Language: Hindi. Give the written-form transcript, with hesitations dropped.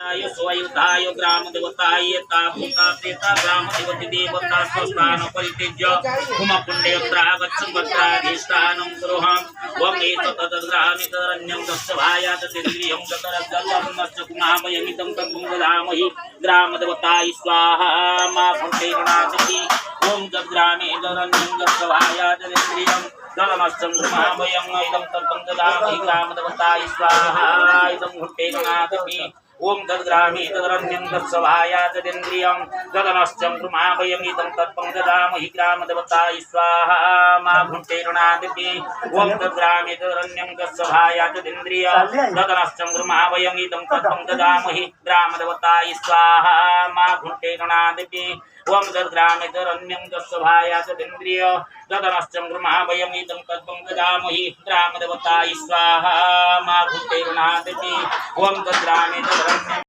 आयो स्वयुधाय ग्राम देवताय ताभूता प्रेता ग्राम देवती देवता स्वस्थान परित्यज्य हुम पुण्यत्रागच्छं भद्राधिष्ठानं गृहं वमेत तद्ग्रामे तदरण्यं तस्य भायात तेन्द्रियं ततरद्गल्लन्नश्च कुमामयमिदं तद्गुं ददामहि ग्राम देवताय स्वाहा मा पुण्येणाति ओम तद्ग्रामे तदरण्यं तस्य भायात तेन्द्रियं तदमश्चं कुमामयं इदं तद्गुं ददामहि ग्राम देवताय स्वाहा इदं पुण्येणाति ओम तद्ग्रामे तदरण्यं तत्सभायात तदेन्द्रियं तदनश्चं कृमाभयमिदं तत्पं ददामहि ग्रामदेवताय स्वाहा मा भुण्टेरुणादिपि ओम तद्ग्रामे तदरण्यं तत्सभायात तदेन्द्रियं तदनश्चं कृमाभयमिदं तत्पं ददामहि ग्रामदेवताय स्वाहा मा भुण्टेरुणादिपि ओम तद्ग्रामे तदरण्यं तत्सभायात तदेन्द्रियं तदनश्चं कृमाभयमिदं तत्पं ददामहि ग्रामदेवताय स्वाहा मा भुण्टेरुणादिपि ओम तद्ग्रामे